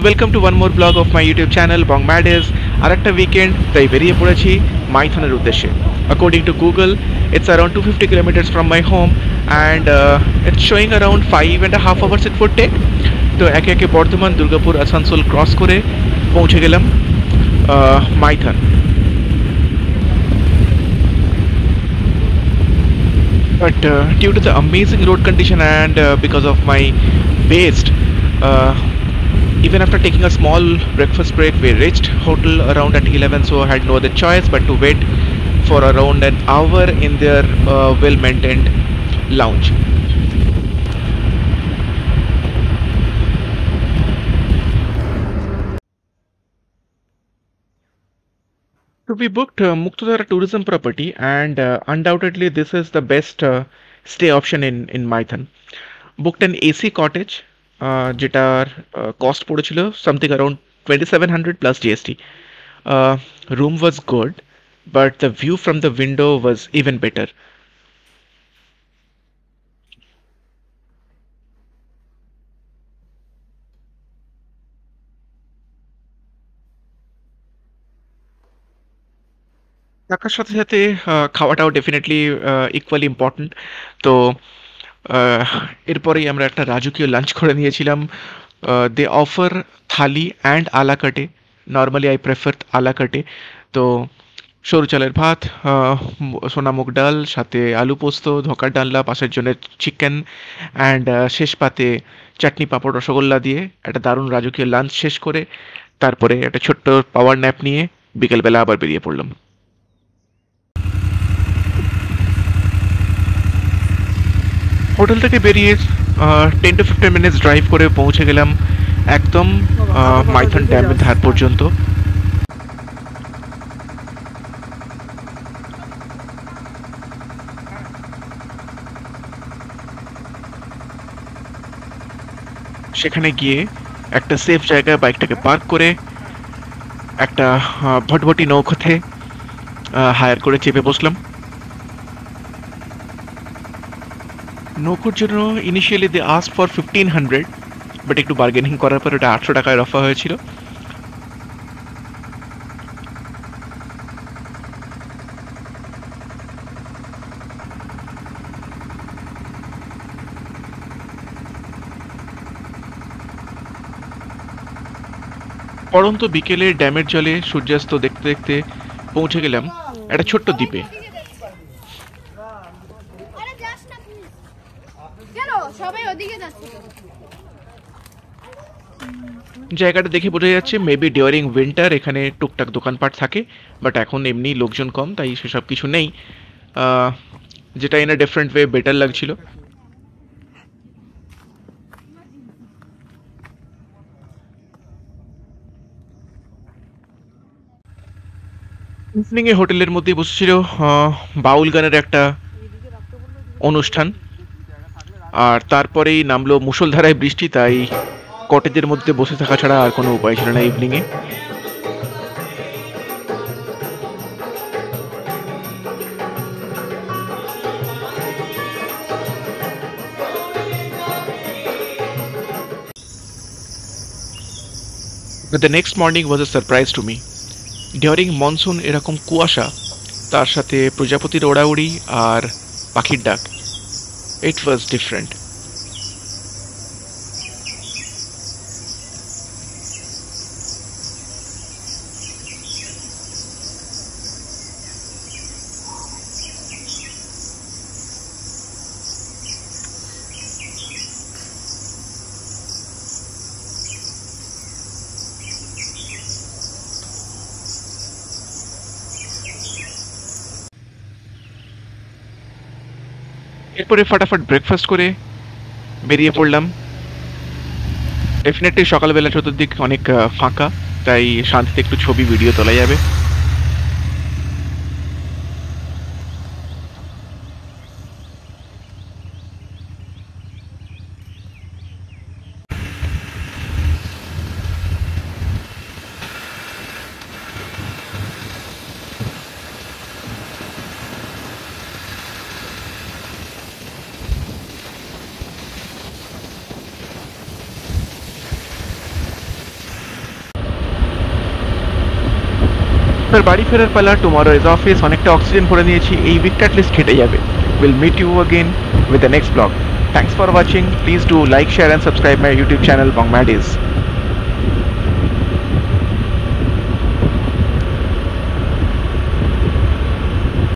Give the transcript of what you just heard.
Welcome to one more blog of my YouTube channel বং ম্যাডেস। আর একটা উইকেন্ড তাই বেরিয়ে পড়েছি মাইথনের উদ্দেশ্যে। According to Google it's around 250 kilometres from my home and it's showing around 5.5 hours it would take. তো একে একে বর্ধমান, দুর্গাপুর, আসানসোল ক্রস করে পৌঁছে গেলাম Maithon. But due to the amazing road condition and because of my waste, even after taking a small breakfast break, we reached hotel around at 11. So I had no other choice but to wait for around an hour in their well-maintained lounge. So we booked Muktadara tourism property, and undoubtedly this is the best stay option in Maithon. Booked an AC cottage, যেটার cost পড়েছিল something around 2700 plus GST. Room was good, but the view from the window was even better. থাকার সাথে সাথে খাওয়াটাও definitely equally important. তো আহ, এরপরেই আমরা একটা রাজকীয় লাঞ্চ করে নিয়েছিলাম। দে অফার থালি অ্যান্ড আলা কাটে। নর্মালি আই প্রেফার আলা কাটে। তো সরু চালের ভাত, সোনা মুগ ডাল, সাথে আলু পোস্ত, ধোকার ডালনা, পাশের জন্য চিকেন অ্যান্ড শেষ পাতে চাটনি, পাঁপড়, রসগোল্লা দিয়ে একটা দারুণ রাজকীয় লাঞ্চ শেষ করে তারপরে একটা ছোট্ট পাওয়ার ন্যাপ নিয়ে বিকেলবেলা আবার বেরিয়ে পড়লাম। হোটেল থেকে বেরিয়ে 10 to 15 মিনিটস ড্রাইভ করে পৌঁছে গেলাম একদম মাইথন ড্যামের ধার পর্যন্ত। সেখানে গিয়ে একটা সেফ জায়গায় বাইকটাকে পার্ক করে একটা ভটভটি নৌকোতে হায়ার করে চেপে বসলাম। নৌকোর জন্য initially they ask for 1500, but একটু বার্গেনিং করার পর ওটা 800 টাকায় অফার হয়েছিল। পড়ন্ত বিকেলে ড্যামের জলে সূর্যাস্ত দেখতে দেখতে পৌঁছে গেলাম একটা ছোট্ট দ্বীপে। জায়গাটা দেখে বোঝা যাচ্ছে মেবি ডিউরিং উইন্টার এখানে টুকটাক দোকানপাট থাকে, বাট এখন এমনি লোকজন কম তাই সেসব কিছু নেই, যেটা in a different way better লাগছিল। ইভিনিং এ হোটেলের মধ্যেই বসেছিল বাউল গানের একটা অনুষ্ঠান, আর তারপরেই নামলো মুষলধারায় বৃষ্টি, তাই কটেজের মধ্যে বসে থাকা ছাড়া আর কোনো উপায় ছিল না evening A. But the next morning was a surprise to me. During monsoon এরকম কুয়াশা, তার সাথে প্রজাপতির ওড়াউড়ি আর পাখির ডাক, it was different. এরপরে ফটাফট ব্রেকফাস্ট করে বেরিয়ে পড়লাম। ডেফিনেটলি সকালবেলা চতুর্দিক অনেক ফাঁকা, তাই শান্তিতে একটু ছবি ভিডিও তোলা যাবে। এবার বাড়ি ফেরার পালা, টুমরো ইজ অফিস, অনেকটা অক্সিজেন ভরে নিয়েছি, এই উইকটা অ্যাটলিস্ট কেটে যাবে। Will meet you again with the next blog. Thanks for watching. Please do like, share and subscribe my YouTube channel Bong Maddies.